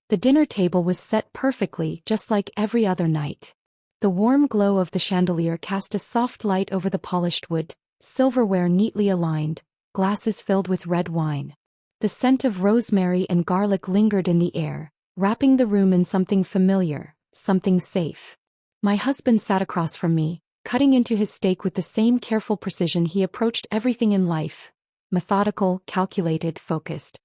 The dinner table was set perfectly, just like every other night. The warm glow of the chandelier cast a soft light over the polished wood, silverware neatly aligned, glasses filled with red wine. The scent of rosemary and garlic lingered in the air, wrapping the room in something familiar, something safe. My husband sat across from me, cutting into his steak with the same careful precision he approached everything in life. Methodical, calculated, focused.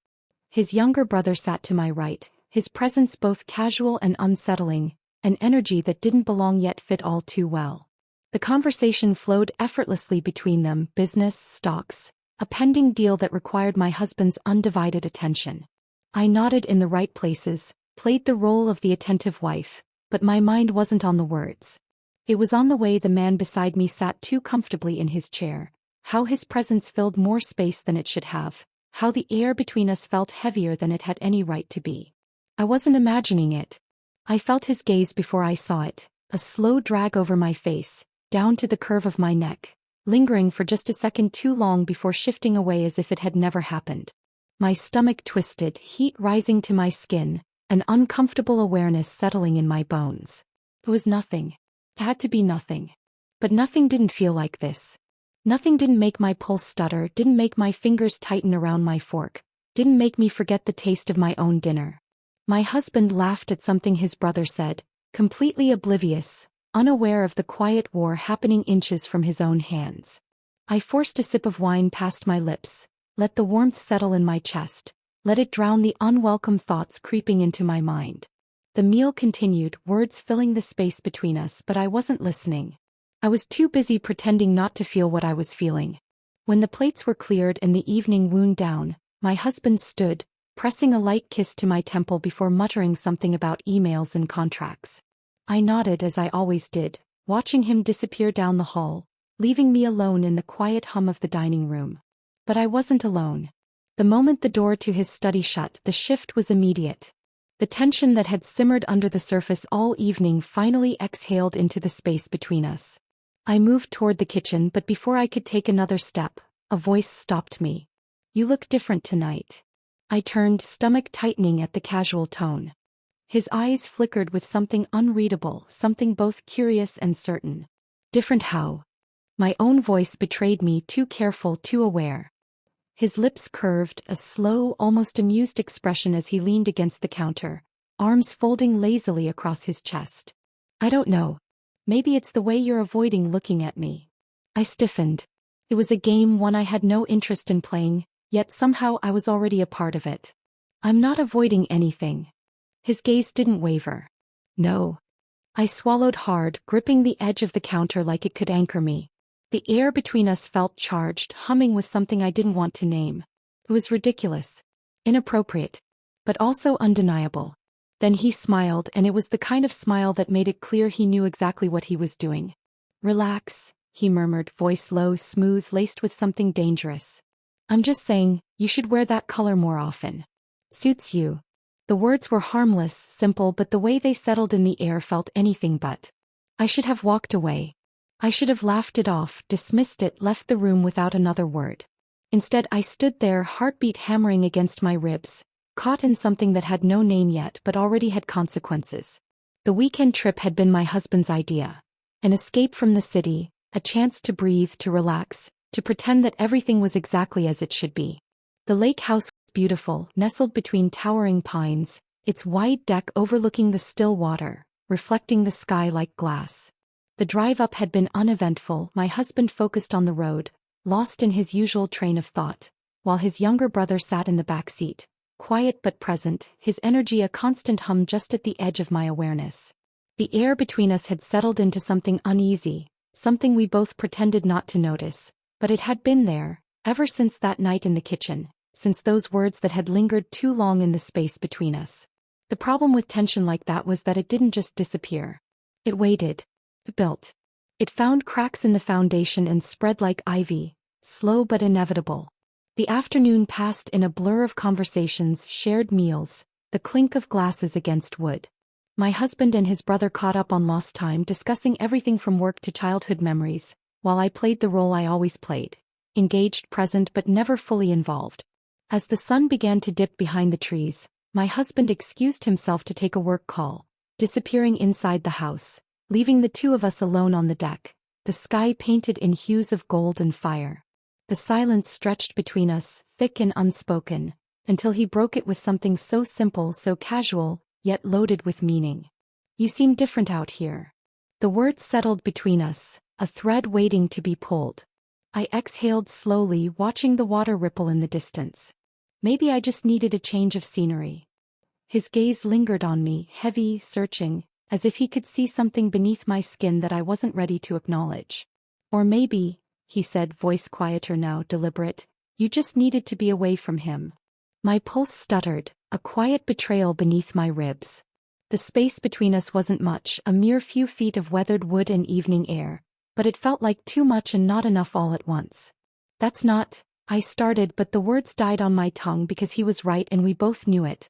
His younger brother sat to my right, his presence both casual and unsettling, an energy that didn't belong yet fit all too well. The conversation flowed effortlessly between them: business, stocks, a pending deal that required my husband's undivided attention. I nodded in the right places, played the role of the attentive wife, but my mind wasn't on the words. It was on the way the man beside me sat too comfortably in his chair, how his presence filled more space than it should have, how the air between us felt heavier than it had any right to be. I wasn't imagining it. I felt his gaze before I saw it, a slow drag over my face, down to the curve of my neck, lingering for just a second too long before shifting away as if it had never happened. My stomach twisted, heat rising to my skin, an uncomfortable awareness settling in my bones. It was nothing. It had to be nothing. But nothing didn't feel like this. Nothing didn't make my pulse stutter, didn't make my fingers tighten around my fork, didn't make me forget the taste of my own dinner. My husband laughed at something his brother said, completely oblivious, unaware of the quiet war happening inches from his own hands. I forced a sip of wine past my lips, let the warmth settle in my chest, let it drown the unwelcome thoughts creeping into my mind. The meal continued, words filling the space between us, but I wasn't listening. I was too busy pretending not to feel what I was feeling. When the plates were cleared and the evening wound down, my husband stood, pressing a light kiss to my temple before muttering something about emails and contracts. I nodded as I always did, watching him disappear down the hall, leaving me alone in the quiet hum of the dining room. But I wasn't alone. The moment the door to his study shut, the shift was immediate. The tension that had simmered under the surface all evening finally exhaled into the space between us. I moved toward the kitchen, but before I could take another step, a voice stopped me. "You look different tonight." I turned, stomach tightening at the casual tone. His eyes flickered with something unreadable, something both curious and certain. Different how? My own voice betrayed me, too careful, too aware. His lips curved, a slow, almost amused expression as he leaned against the counter, arms folding lazily across his chest. "I don't know. Maybe it's the way you're avoiding looking at me." I stiffened. It was a game, one I had no interest in playing, yet somehow I was already a part of it. "I'm not avoiding anything." His gaze didn't waver. "No." I swallowed hard, gripping the edge of the counter like it could anchor me. The air between us felt charged, humming with something I didn't want to name. It was ridiculous, inappropriate, but also undeniable. Then he smiled, and it was the kind of smile that made it clear he knew exactly what he was doing. "Relax," he murmured, voice low, smooth, laced with something dangerous. "I'm just saying, you should wear that color more often. Suits you." The words were harmless, simple, but the way they settled in the air felt anything but. I should have walked away. I should have laughed it off, dismissed it, left the room without another word. Instead, I stood there, heartbeat hammering against my ribs, caught in something that had no name yet but already had consequences. The weekend trip had been my husband's idea. An escape from the city, a chance to breathe, to relax, to pretend that everything was exactly as it should be. The lake house was beautiful, nestled between towering pines, its wide deck overlooking the still water, reflecting the sky like glass. The drive up had been uneventful, my husband focused on the road, lost in his usual train of thought, while his younger brother sat in the back seat, quiet but present, his energy a constant hum just at the edge of my awareness. The air between us had settled into something uneasy, something we both pretended not to notice, but it had been there, ever since that night in the kitchen, since those words that had lingered too long in the space between us. The problem with tension like that was that it didn't just disappear. It waited. It built. It found cracks in the foundation and spread like ivy, slow but inevitable. The afternoon passed in a blur of conversations, shared meals, the clink of glasses against wood. My husband and his brother caught up on lost time, discussing everything from work to childhood memories, while I played the role I always played, engaged, present, but never fully involved. As the sun began to dip behind the trees, My husband excused himself to take a work call, disappearing inside the house, leaving the two of us alone on the deck, the sky painted in hues of gold and fire. The silence stretched between us, thick and unspoken, until he broke it with something so simple, so casual, yet loaded with meaning. "You seem different out here." The words settled between us, a thread waiting to be pulled. I exhaled slowly, watching the water ripple in the distance. Maybe I just needed a change of scenery. His gaze lingered on me, heavy, searching, as if he could see something beneath my skin that I wasn't ready to acknowledge. "Or maybe," he said, voice quieter now, deliberate, "you just needed to be away from him." My pulse stuttered, a quiet betrayal beneath my ribs. The space between us wasn't much, a mere few feet of weathered wood and evening air, but it felt like too much and not enough all at once. "That's not," I started, but the words died on my tongue because he was right and we both knew it.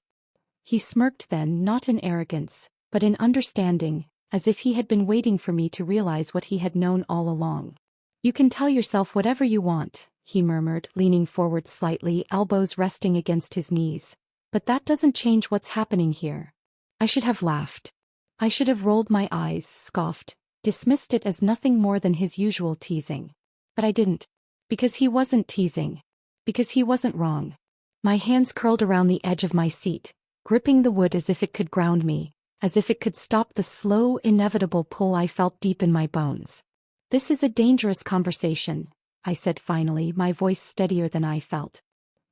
He smirked then, not in arrogance, but in understanding, as if he had been waiting for me to realize what he had known all along. "You can tell yourself whatever you want," he murmured, leaning forward slightly, elbows resting against his knees. "But that doesn't change what's happening here." I should have laughed. I should have rolled my eyes, scoffed, dismissed it as nothing more than his usual teasing. But I didn't. Because he wasn't teasing. Because he wasn't wrong. My hands curled around the edge of my seat, gripping the wood as if it could ground me, as if it could stop the slow, inevitable pull I felt deep in my bones. "This is a dangerous conversation," I said finally, my voice steadier than I felt.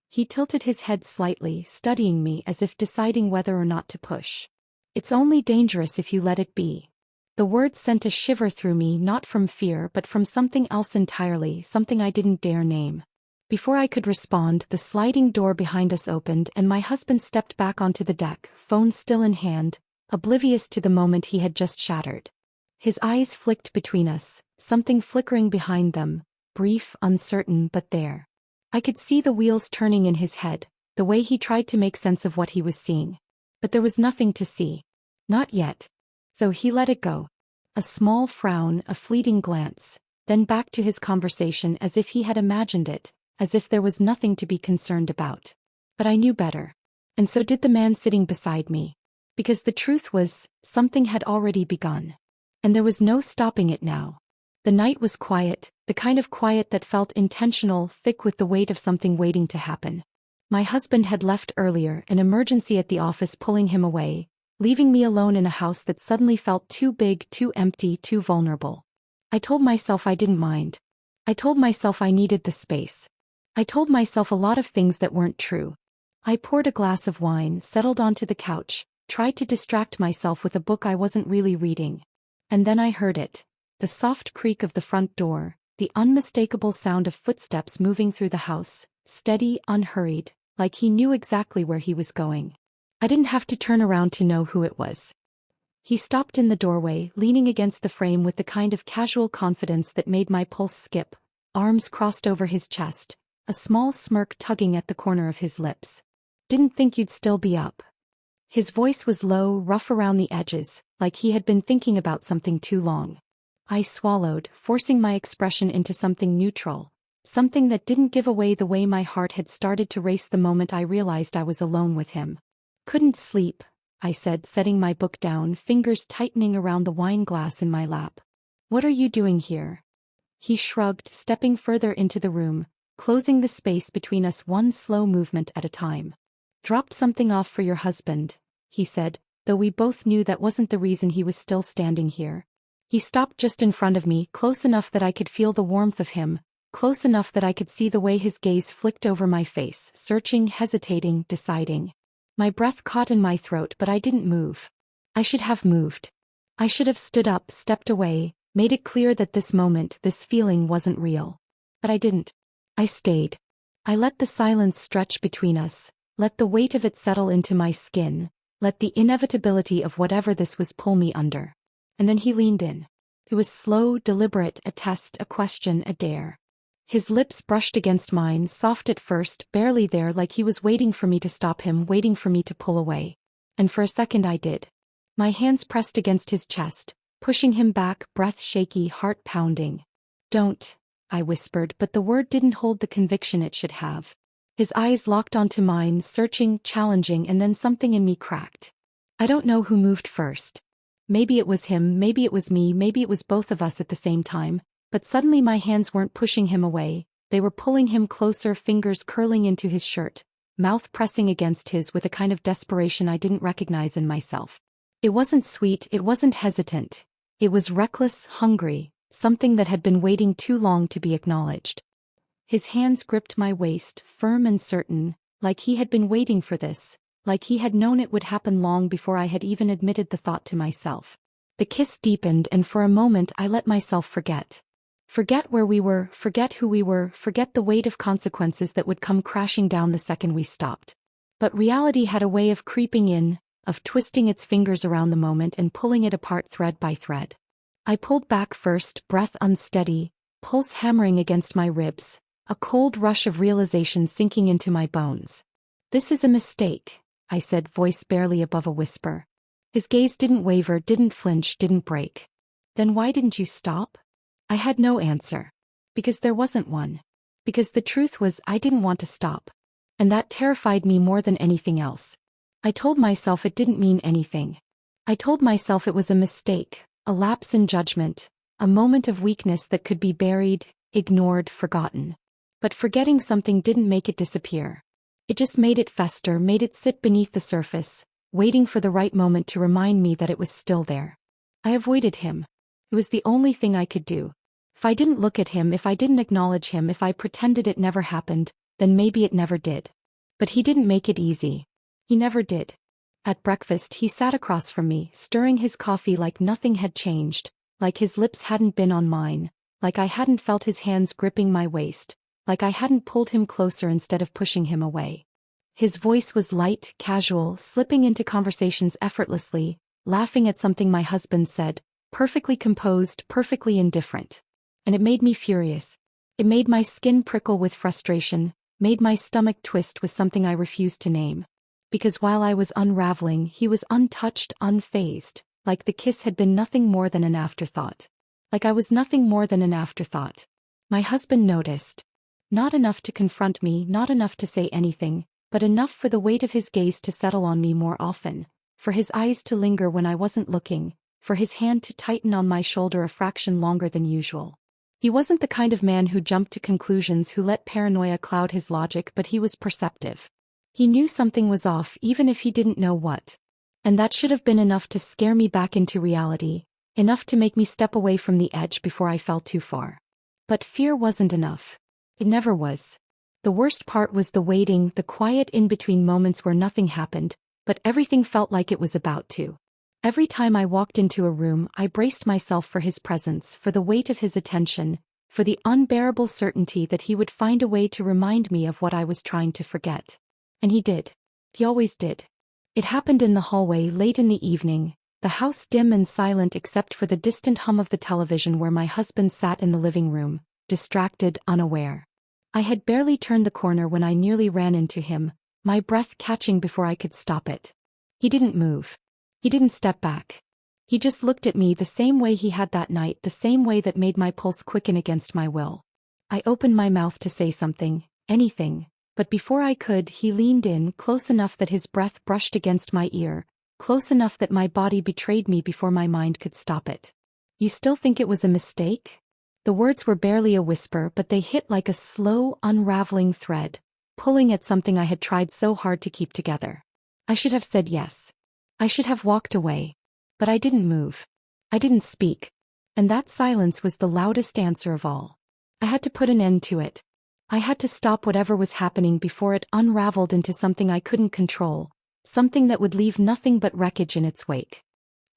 He tilted his head slightly, studying me as if deciding whether or not to push. "It's only dangerous if you let it be." The words sent a shiver through me, not from fear but from something else entirely, something I didn't dare name. Before I could respond, the sliding door behind us opened and my husband stepped back onto the deck, phone still in hand, oblivious to the moment he had just shattered. His eyes flicked between us, something flickering behind them, brief, uncertain, but there. I could see the wheels turning in his head, the way he tried to make sense of what he was seeing. But there was nothing to see. Not yet. So he let it go. A small frown, a fleeting glance, then back to his conversation as if he had imagined it, as if there was nothing to be concerned about. But I knew better. And so did the man sitting beside me. Because the truth was, something had already begun. And there was no stopping it now. The night was quiet, the kind of quiet that felt intentional, thick with the weight of something waiting to happen. My husband had left earlier, an emergency at the office pulling him away, leaving me alone in a house that suddenly felt too big, too empty, too vulnerable. I told myself I didn't mind. I told myself I needed the space. I told myself a lot of things that weren't true. I poured a glass of wine, settled onto the couch, tried to distract myself with a book I wasn't really reading. And then I heard it. The soft creak of the front door, the unmistakable sound of footsteps moving through the house, steady, unhurried, like he knew exactly where he was going. I didn't have to turn around to know who it was. He stopped in the doorway, leaning against the frame with the kind of casual confidence that made my pulse skip, arms crossed over his chest, a small smirk tugging at the corner of his lips. "Didn't think you'd still be up." His voice was low, rough around the edges, like he had been thinking about something too long. I swallowed, forcing my expression into something neutral, something that didn't give away the way my heart had started to race the moment I realized I was alone with him. "Couldn't sleep," I said, setting my book down, fingers tightening around the wine glass in my lap. "What are you doing here?" He shrugged, stepping further into the room, closing the space between us one slow movement at a time. "Dropped something off for your husband," he said, though we both knew that wasn't the reason he was still standing here. He stopped just in front of me, close enough that I could feel the warmth of him, close enough that I could see the way his gaze flicked over my face, searching, hesitating, deciding. My breath caught in my throat, but I didn't move. I should have moved. I should have stood up, stepped away, made it clear that this moment, this feeling wasn't real. But I didn't. I stayed. I let the silence stretch between us, let the weight of it settle into my skin, let the inevitability of whatever this was pull me under. And then he leaned in. It was slow, deliberate, a test, a question, a dare. His lips brushed against mine, soft at first, barely there, like he was waiting for me to stop him, waiting for me to pull away. And for a second I did. My hands pressed against his chest, pushing him back, breath shaky, heart pounding. "Don't," I whispered, but the word didn't hold the conviction it should have. His eyes locked onto mine, searching, challenging, and then something in me cracked. I don't know who moved first. Maybe it was him, maybe it was me, maybe it was both of us at the same time, but suddenly my hands weren't pushing him away, they were pulling him closer, fingers curling into his shirt, mouth pressing against his with a kind of desperation I didn't recognize in myself. It wasn't sweet, it wasn't hesitant. It was reckless, hungry, something that had been waiting too long to be acknowledged. His hands gripped my waist, firm and certain, like he had been waiting for this, like he had known it would happen long before I had even admitted the thought to myself. The kiss deepened, and for a moment I let myself forget. Forget where we were, forget who we were, forget the weight of consequences that would come crashing down the second we stopped. But reality had a way of creeping in, of twisting its fingers around the moment and pulling it apart thread by thread. I pulled back first, breath unsteady, pulse hammering against my ribs, a cold rush of realization sinking into my bones. "This is a mistake," I said, voice barely above a whisper. His gaze didn't waver, didn't flinch, didn't break. "Then why didn't you stop?" I had no answer. Because there wasn't one. Because the truth was I didn't want to stop. And that terrified me more than anything else. I told myself it didn't mean anything. I told myself it was a mistake, a lapse in judgment, a moment of weakness that could be buried, ignored, forgotten. But forgetting something didn't make it disappear. It just made it fester, made it sit beneath the surface, waiting for the right moment to remind me that it was still there. I avoided him. It was the only thing I could do. If I didn't look at him, if I didn't acknowledge him, if I pretended it never happened, then maybe it never did. But he didn't make it easy. He never did. At breakfast, he sat across from me, stirring his coffee like nothing had changed, like his lips hadn't been on mine, like I hadn't felt his hands gripping my waist, like I hadn't pulled him closer instead of pushing him away. His voice was light, casual, slipping into conversations effortlessly, laughing at something my husband said, perfectly composed, perfectly indifferent. And it made me furious. It made my skin prickle with frustration, made my stomach twist with something I refused to name. Because while I was unraveling, he was untouched, unfazed, like the kiss had been nothing more than an afterthought. Like I was nothing more than an afterthought. My husband noticed. Not enough to confront me, not enough to say anything, but enough for the weight of his gaze to settle on me more often, for his eyes to linger when I wasn't looking, for his hand to tighten on my shoulder a fraction longer than usual. He wasn't the kind of man who jumped to conclusions, who let paranoia cloud his logic, but he was perceptive. He knew something was off, even if he didn't know what. And that should have been enough to scare me back into reality, enough to make me step away from the edge before I fell too far. But fear wasn't enough. It never was. The worst part was the waiting, the quiet in-between moments where nothing happened, but everything felt like it was about to. Every time I walked into a room, I braced myself for his presence, for the weight of his attention, for the unbearable certainty that he would find a way to remind me of what I was trying to forget. And he did. He always did. It happened in the hallway late in the evening, the house dim and silent except for the distant hum of the television where my husband sat in the living room, distracted, unaware. I had barely turned the corner when I nearly ran into him, my breath catching before I could stop it. He didn't move. He didn't step back. He just looked at me the same way he had that night, the same way that made my pulse quicken against my will. I opened my mouth to say something, anything, but before I could, he leaned in, close enough that his breath brushed against my ear, close enough that my body betrayed me before my mind could stop it. "You still think it was a mistake?" The words were barely a whisper, but they hit like a slow, unraveling thread, pulling at something I had tried so hard to keep together. I should have said yes. I should have walked away. But I didn't move. I didn't speak. And that silence was the loudest answer of all. I had to put an end to it. I had to stop whatever was happening before it unraveled into something I couldn't control, something that would leave nothing but wreckage in its wake.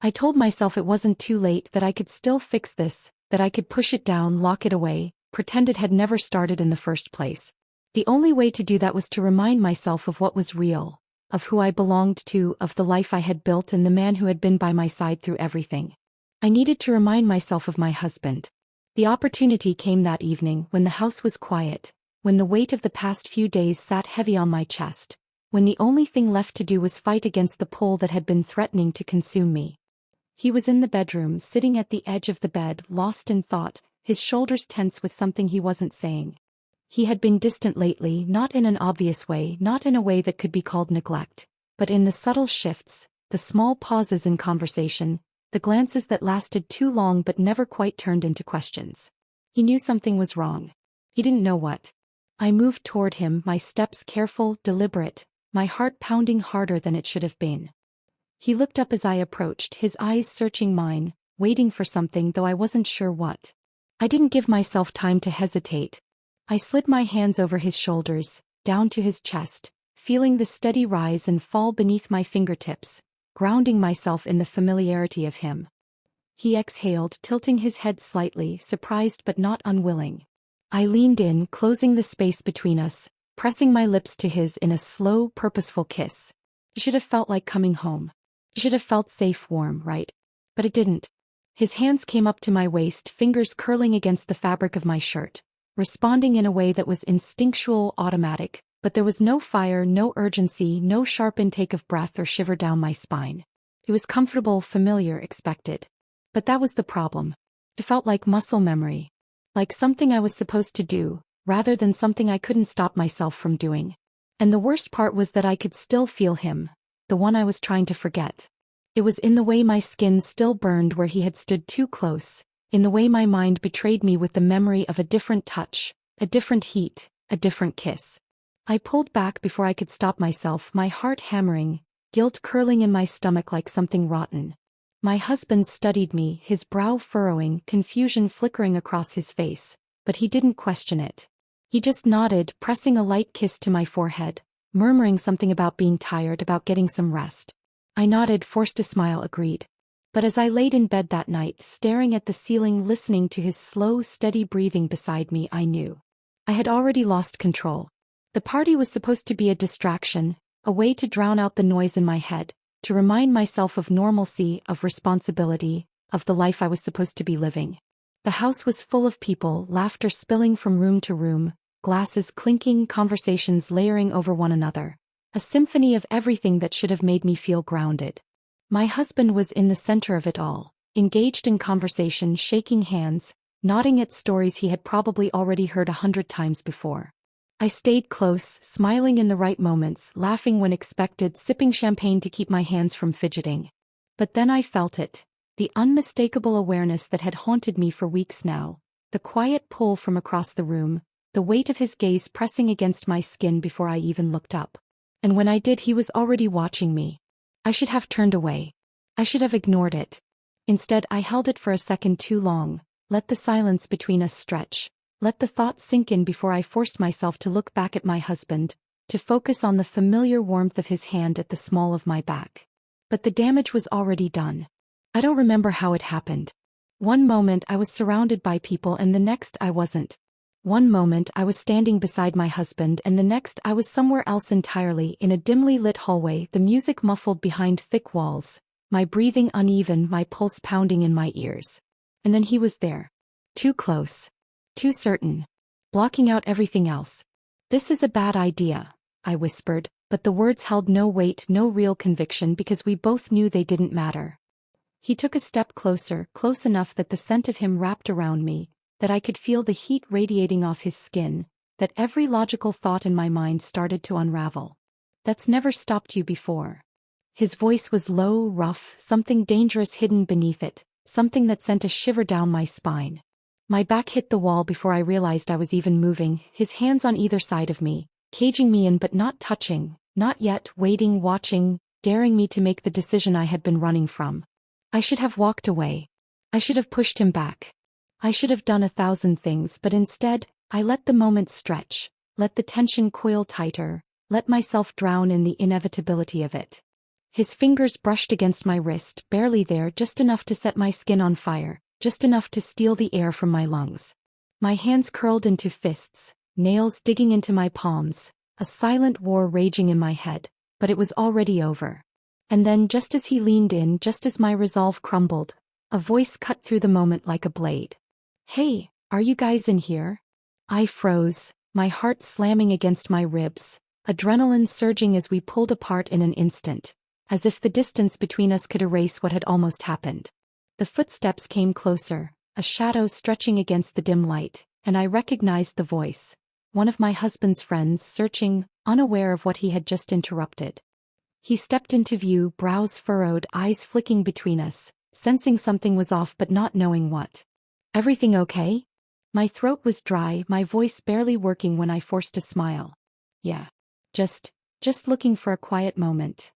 I told myself it wasn't too late, that I could still fix this, that I could push it down, lock it away, pretend it had never started in the first place. The only way to do that was to remind myself of what was real, of who I belonged to, of the life I had built and the man who had been by my side through everything. I needed to remind myself of my husband. The opportunity came that evening when the house was quiet, when the weight of the past few days sat heavy on my chest, when the only thing left to do was fight against the pull that had been threatening to consume me. He was in the bedroom, sitting at the edge of the bed, lost in thought, his shoulders tense with something he wasn't saying. He had been distant lately, not in an obvious way, not in a way that could be called neglect, but in the subtle shifts, the small pauses in conversation, the glances that lasted too long but never quite turned into questions. He knew something was wrong. He didn't know what. I moved toward him, my steps careful, deliberate, my heart pounding harder than it should have been. He looked up as I approached, his eyes searching mine, waiting for something, though I wasn't sure what. I didn't give myself time to hesitate. I slid my hands over his shoulders, down to his chest, feeling the steady rise and fall beneath my fingertips, grounding myself in the familiarity of him. He exhaled, tilting his head slightly, surprised but not unwilling. I leaned in, closing the space between us, pressing my lips to his in a slow, purposeful kiss. It should have felt like coming home. It should have felt safe, warm, right? But it didn't. His hands came up to my waist, fingers curling against the fabric of my shirt, responding in a way that was instinctual, automatic, but there was no fire, no urgency, no sharp intake of breath or shiver down my spine. It was comfortable, familiar, expected. But that was the problem. It felt like muscle memory. Like something I was supposed to do, rather than something I couldn't stop myself from doing. And the worst part was that I could still feel him, the one I was trying to forget. It was in the way my skin still burned where he had stood too close, in the way my mind betrayed me with the memory of a different touch, a different heat, a different kiss. I pulled back before I could stop myself, my heart hammering, guilt curling in my stomach like something rotten. My husband studied me, his brow furrowing, confusion flickering across his face, but he didn't question it. He just nodded, pressing a light kiss to my forehead, murmuring something about being tired, about getting some rest. I nodded, forced a smile, agreed. But as I laid in bed that night, staring at the ceiling, listening to his slow, steady breathing beside me, I knew. I had already lost control. The party was supposed to be a distraction, a way to drown out the noise in my head, to remind myself of normalcy, of responsibility, of the life I was supposed to be living. The house was full of people, laughter spilling from room to room, glasses clinking, conversations layering over one another. A symphony of everything that should have made me feel grounded. My husband was in the center of it all, engaged in conversation, shaking hands, nodding at stories he had probably already heard 100 times before. I stayed close, smiling in the right moments, laughing when expected, sipping champagne to keep my hands from fidgeting. But then I felt it, the unmistakable awareness that had haunted me for weeks now, the quiet pull from across the room, the weight of his gaze pressing against my skin before I even looked up. And when I did, he was already watching me. I should have turned away. I should have ignored it. Instead, I held it for a second too long, let the silence between us stretch, let the thoughts sink in before I forced myself to look back at my husband, to focus on the familiar warmth of his hand at the small of my back. But the damage was already done. I don't remember how it happened. One moment I was surrounded by people and the next I wasn't. One moment I was standing beside my husband and the next I was somewhere else entirely, in a dimly lit hallway, the music muffled behind thick walls, my breathing uneven, my pulse pounding in my ears. And then he was there. Too close. Too certain. Blocking out everything else. "This is a bad idea," I whispered, but the words held no weight, no real conviction, because we both knew they didn't matter. He took a step closer, close enough that the scent of him wrapped around me, that I could feel the heat radiating off his skin, that every logical thought in my mind started to unravel. "That's never stopped you before." His voice was low, rough, something dangerous hidden beneath it, something that sent a shiver down my spine. My back hit the wall before I realized I was even moving, his hands on either side of me, caging me in but not touching, not yet, waiting, watching, daring me to make the decision I had been running from. I should have walked away. I should have pushed him back. I should have done 1,000 things, but instead, I let the moment stretch, let the tension coil tighter, let myself drown in the inevitability of it. His fingers brushed against my wrist, barely there, just enough to set my skin on fire, just enough to steal the air from my lungs. My hands curled into fists, nails digging into my palms, a silent war raging in my head, but it was already over. And then, just as he leaned in, just as my resolve crumbled, a voice cut through the moment like a blade. "Hey, are you guys in here?" I froze, my heart slamming against my ribs, adrenaline surging as we pulled apart in an instant, as if the distance between us could erase what had almost happened. The footsteps came closer, a shadow stretching against the dim light, and I recognized the voice. one of my husband's friends searching, unaware of what he had just interrupted. He stepped into view, brows furrowed, eyes flicking between us, sensing something was off but not knowing what. "Everything okay?" My throat was dry, my voice barely working when I forced a smile. "Yeah. Just looking for a quiet moment."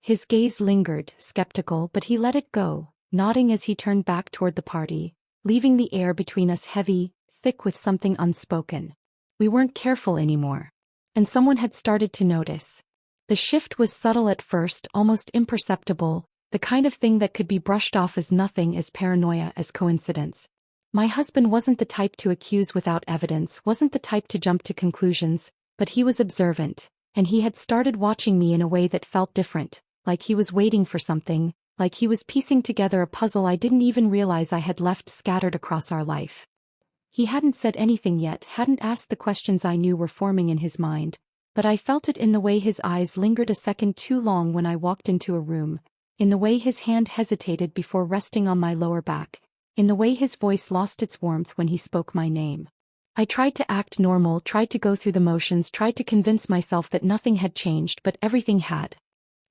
His gaze lingered, skeptical, but he let it go, nodding as he turned back toward the party, leaving the air between us heavy, thick with something unspoken. We weren't careful anymore. And someone had started to notice. The shift was subtle at first, almost imperceptible, the kind of thing that could be brushed off as nothing, as paranoia, as coincidence. My husband wasn't the type to accuse without evidence, wasn't the type to jump to conclusions, but he was observant, and he had started watching me in a way that felt different, like he was waiting for something, like he was piecing together a puzzle I didn't even realize I had left scattered across our life. He hadn't said anything yet, hadn't asked the questions I knew were forming in his mind, but I felt it in the way his eyes lingered a second too long when I walked into a room, in the way his hand hesitated before resting on my lower back, in the way his voice lost its warmth when he spoke my name. I tried to act normal, tried to go through the motions, tried to convince myself that nothing had changed, but everything had.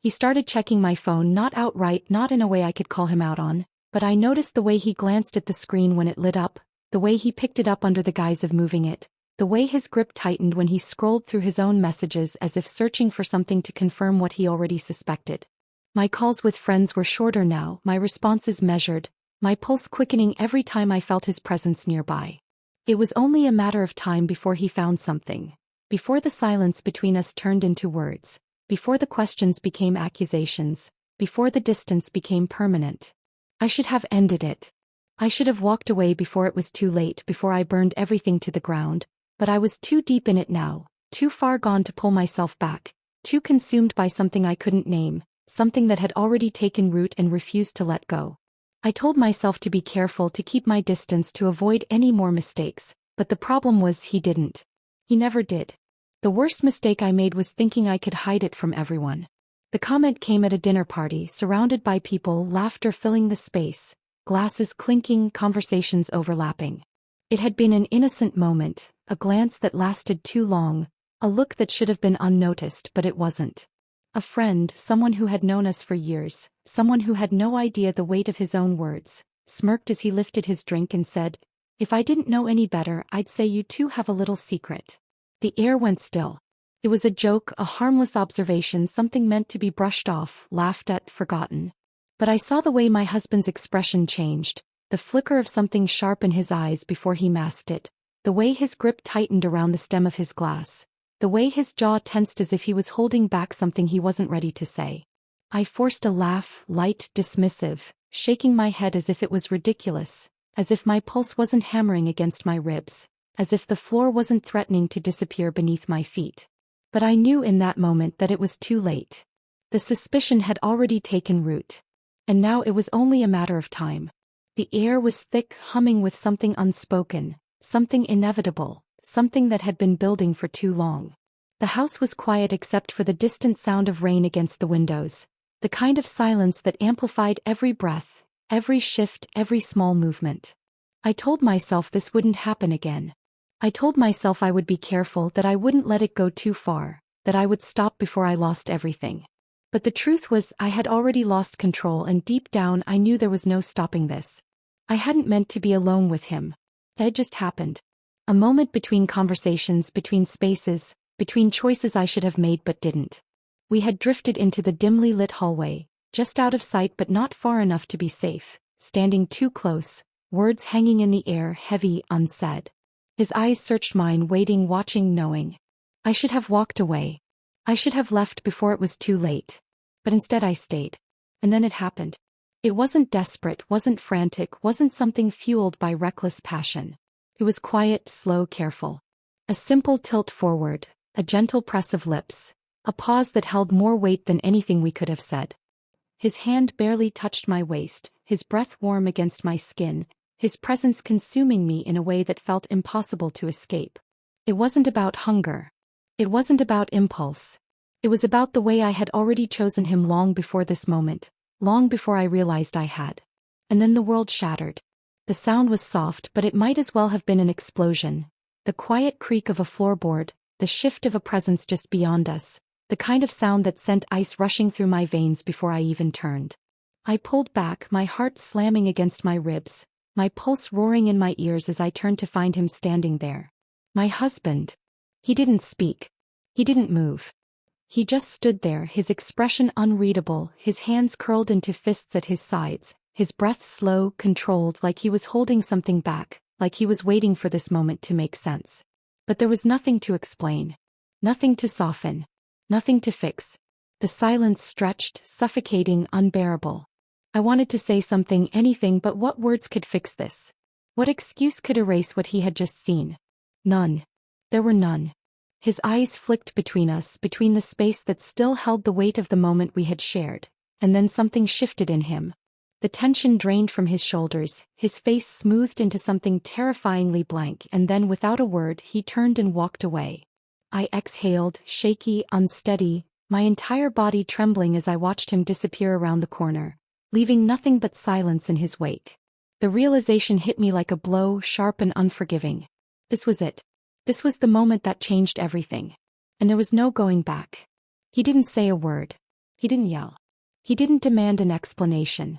He started checking my phone, not outright, not in a way I could call him out on, but I noticed the way he glanced at the screen when it lit up, the way he picked it up under the guise of moving it, the way his grip tightened when he scrolled through his own messages as if searching for something to confirm what he already suspected. My calls with friends were shorter now, my responses measured, my pulse quickening every time I felt his presence nearby. It was only a matter of time before he found something, before the silence between us turned into words, before the questions became accusations, before the distance became permanent. I should have ended it. I should have walked away before it was too late, before I burned everything to the ground, but I was too deep in it now, too far gone to pull myself back, too consumed by something I couldn't name, something that had already taken root and refused to let go. I told myself to be careful, to keep my distance, to avoid any more mistakes, but the problem was he didn't. He never did. The worst mistake I made was thinking I could hide it from everyone. The comment came at a dinner party, surrounded by people, laughter filling the space, glasses clinking, conversations overlapping. It had been an innocent moment, a glance that lasted too long, a look that should have been unnoticed, but it wasn't. A friend, someone who had known us for years, someone who had no idea the weight of his own words, smirked as he lifted his drink and said, "If I didn't know any better, I'd say you two have a little secret." The air went still. It was a joke, a harmless observation, something meant to be brushed off, laughed at, forgotten. But I saw the way my husband's expression changed, the flicker of something sharp in his eyes before he masked it, the way his grip tightened around the stem of his glass, the way his jaw tensed as if he was holding back something he wasn't ready to say. I forced a laugh, light, dismissive, shaking my head as if it was ridiculous, as if my pulse wasn't hammering against my ribs, as if the floor wasn't threatening to disappear beneath my feet. But I knew in that moment that it was too late. The suspicion had already taken root. And now it was only a matter of time. The air was thick, humming with something unspoken, something inevitable, something that had been building for too long. The house was quiet except for the distant sound of rain against the windows, the kind of silence that amplified every breath, every shift, every small movement. I told myself this wouldn't happen again. I told myself I would be careful, that I wouldn't let it go too far, that I would stop before I lost everything. But the truth was, I had already lost control, and deep down I knew there was no stopping this. I hadn't meant to be alone with him. It just happened. A moment between conversations, between spaces, between choices I should have made but didn't. We had drifted into the dimly lit hallway, just out of sight but not far enough to be safe, standing too close, words hanging in the air, heavy, unsaid. His eyes searched mine, waiting, watching, knowing. I should have walked away. I should have left before it was too late. But instead I stayed. And then it happened. It wasn't desperate, wasn't frantic, wasn't something fueled by reckless passion. It was quiet, slow, careful. A simple tilt forward, a gentle press of lips, a pause that held more weight than anything we could have said. His hand barely touched my waist, his breath warm against my skin, his presence consuming me in a way that felt impossible to escape. It wasn't about hunger. It wasn't about impulse. It was about the way I had already chosen him long before this moment, long before I realized I had. And then the world shattered. The sound was soft, but it might as well have been an explosion. The quiet creak of a floorboard, the shift of a presence just beyond us, the kind of sound that sent ice rushing through my veins before I even turned. I pulled back, my heart slamming against my ribs, my pulse roaring in my ears as I turned to find him standing there. My husband. He didn't speak. He didn't move. He just stood there, his expression unreadable, his hands curled into fists at his sides, his breath slow, controlled, like he was holding something back, like he was waiting for this moment to make sense. But there was nothing to explain. Nothing to soften. Nothing to fix. The silence stretched, suffocating, unbearable. I wanted to say something, anything, but what words could fix this? What excuse could erase what he had just seen? None. There were none. His eyes flicked between us, between the space that still held the weight of the moment we had shared, and then something shifted in him. The tension drained from his shoulders, his face smoothed into something terrifyingly blank, and then without a word he turned and walked away. I exhaled, shaky, unsteady, my entire body trembling as I watched him disappear around the corner, leaving nothing but silence in his wake. The realization hit me like a blow, sharp and unforgiving. This was it. This was the moment that changed everything. And there was no going back. He didn't say a word. He didn't yell. He didn't demand an explanation.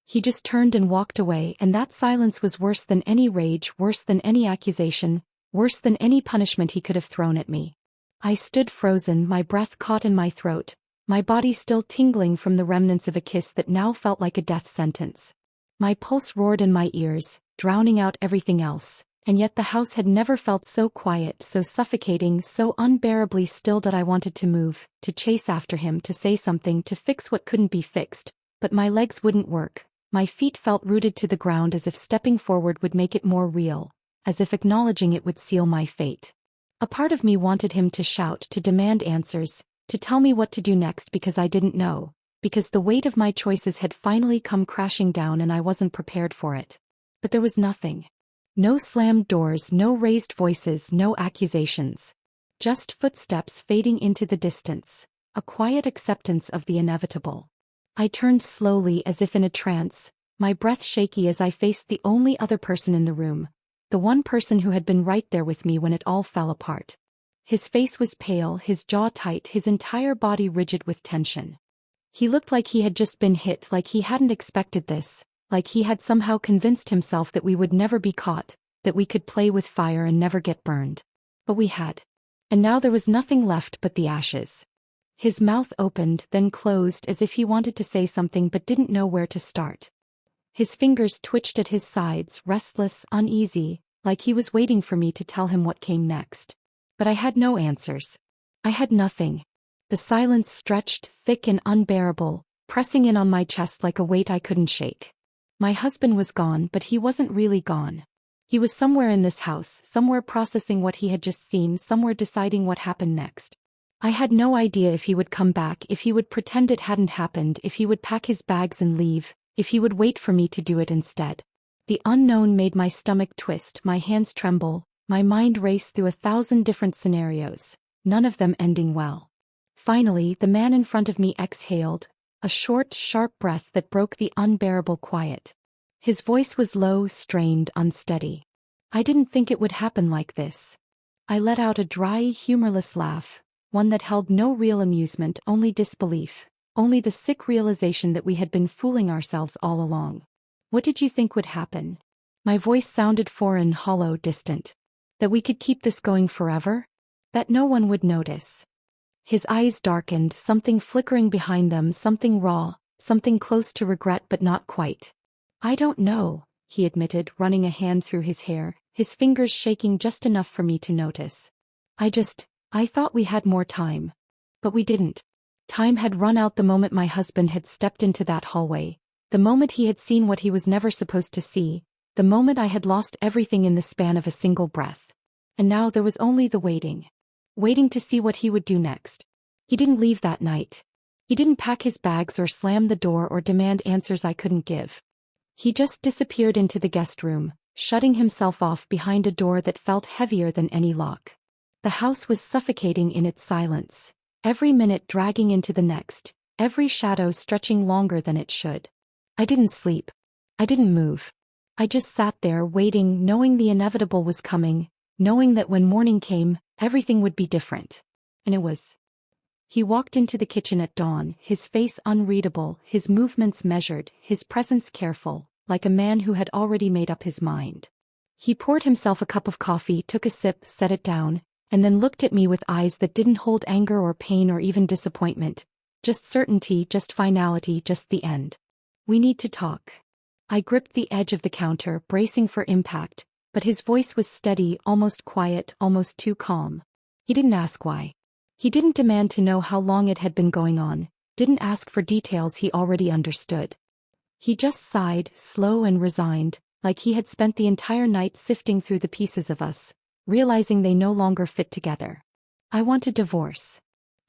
He just turned and walked away, and that silence was worse than any rage, worse than any accusation, worse than any punishment he could have thrown at me. I stood frozen, my breath caught in my throat, my body still tingling from the remnants of a kiss that now felt like a death sentence. My pulse roared in my ears, drowning out everything else, and yet the house had never felt so quiet, so suffocating, so unbearably still that I wanted to move, to chase after him, to say something, to fix what couldn't be fixed, but my legs wouldn't work. My feet felt rooted to the ground, as if stepping forward would make it more real, as if acknowledging it would seal my fate. A part of me wanted him to shout, to demand answers, to tell me what to do next, because I didn't know, because the weight of my choices had finally come crashing down and I wasn't prepared for it. But there was nothing. No slammed doors, no raised voices, no accusations. Just footsteps fading into the distance, a quiet acceptance of the inevitable. I turned slowly, as if in a trance, my breath shaky as I faced the only other person in the room, the one person who had been right there with me when it all fell apart. His face was pale, his jaw tight, his entire body rigid with tension. He looked like he had just been hit, like he hadn't expected this, like he had somehow convinced himself that we would never be caught, that we could play with fire and never get burned. But we had. And now there was nothing left but the ashes. His mouth opened, then closed, as if he wanted to say something but didn't know where to start. His fingers twitched at his sides, restless, uneasy, like he was waiting for me to tell him what came next. But I had no answers. I had nothing. The silence stretched, thick and unbearable, pressing in on my chest like a weight I couldn't shake. My husband was gone, but he wasn't really gone. He was somewhere in this house, somewhere processing what he had just seen, somewhere deciding what happened next. I had no idea if he would come back, if he would pretend it hadn't happened, if he would pack his bags and leave, if he would wait for me to do it instead. The unknown made my stomach twist, my hands tremble, my mind race through 1,000 different scenarios, none of them ending well. Finally, the man in front of me exhaled, a short, sharp breath that broke the unbearable quiet. His voice was low, strained, unsteady. I didn't think it would happen like this. I let out a dry, humorless laugh, one that held no real amusement, only disbelief, only the sick realization that we had been fooling ourselves all along. What did you think would happen? My voice sounded foreign, hollow, distant. That we could keep this going forever? That no one would notice? His eyes darkened, something flickering behind them, something raw, something close to regret but not quite. I don't know, he admitted, running a hand through his hair, his fingers shaking just enough for me to notice. I thought we had more time. But we didn't. Time had run out the moment my husband had stepped into that hallway, the moment he had seen what he was never supposed to see, the moment I had lost everything in the span of a single breath. And now there was only the waiting. Waiting to see what he would do next. He didn't leave that night. He didn't pack his bags or slam the door or demand answers I couldn't give. He just disappeared into the guest room, shutting himself off behind a door that felt heavier than any lock. The house was suffocating in its silence, every minute dragging into the next, every shadow stretching longer than it should. I didn't sleep. I didn't move. I just sat there waiting, knowing the inevitable was coming, knowing that when morning came, everything would be different. And it was. He walked into the kitchen at dawn, his face unreadable, his movements measured, his presence careful, like a man who had already made up his mind. He poured himself a cup of coffee, took a sip, set it down, and then looked at me with eyes that didn't hold anger or pain or even disappointment. Just certainty, just finality, just the end. We need to talk. I gripped the edge of the counter, bracing for impact, but his voice was steady, almost quiet, almost too calm. He didn't ask why. He didn't demand to know how long it had been going on, didn't ask for details he already understood. He just sighed, slow and resigned, like he had spent the entire night sifting through the pieces of us, realizing they no longer fit together. I want a divorce.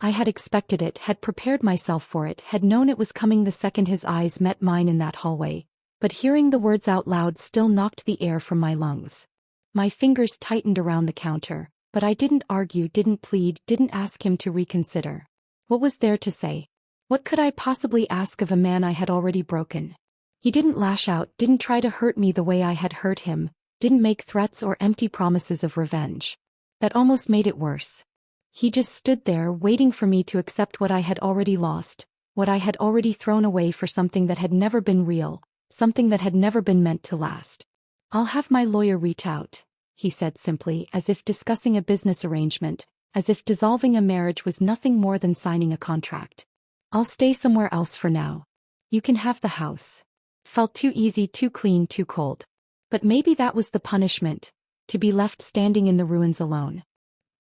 I had expected it, had prepared myself for it, had known it was coming the second his eyes met mine in that hallway, but hearing the words out loud still knocked the air from my lungs. My fingers tightened around the counter, but I didn't argue, didn't plead, didn't ask him to reconsider. What was there to say? What could I possibly ask of a man I had already broken? He didn't lash out, didn't try to hurt me the way I had hurt him, didn't make threats or empty promises of revenge. That almost made it worse. He just stood there waiting for me to accept what I had already lost, what I had already thrown away for something that had never been real, something that had never been meant to last. I'll have my lawyer reach out, he said simply, as if discussing a business arrangement, as if dissolving a marriage was nothing more than signing a contract. I'll stay somewhere else for now. You can have the house. Felt too easy, too clean, too cold. But maybe that was the punishment, to be left standing in the ruins alone.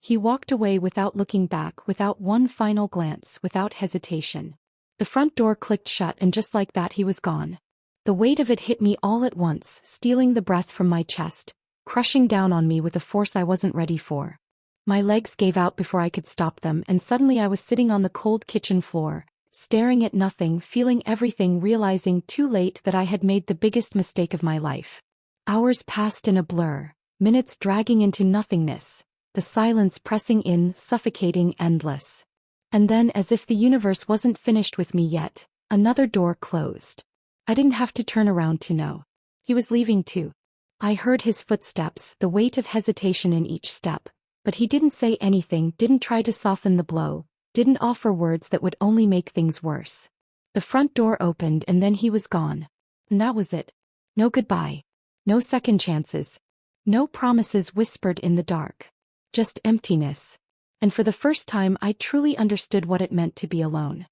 He walked away without looking back, without one final glance, without hesitation. The front door clicked shut and just like that he was gone. The weight of it hit me all at once, stealing the breath from my chest, crushing down on me with a force I wasn't ready for. My legs gave out before I could stop them, and suddenly I was sitting on the cold kitchen floor, staring at nothing, feeling everything, realizing too late that I had made the biggest mistake of my life. Hours passed in a blur, minutes dragging into nothingness, the silence pressing in, suffocating, endless. And then, as if the universe wasn't finished with me yet, another door closed. I didn't have to turn around to know. He was leaving too. I heard his footsteps, the weight of hesitation in each step, but he didn't say anything, didn't try to soften the blow, didn't offer words that would only make things worse. The front door opened and then he was gone. And that was it. No goodbye. No second chances. No promises whispered in the dark. Just emptiness. And for the first time I truly understood what it meant to be alone.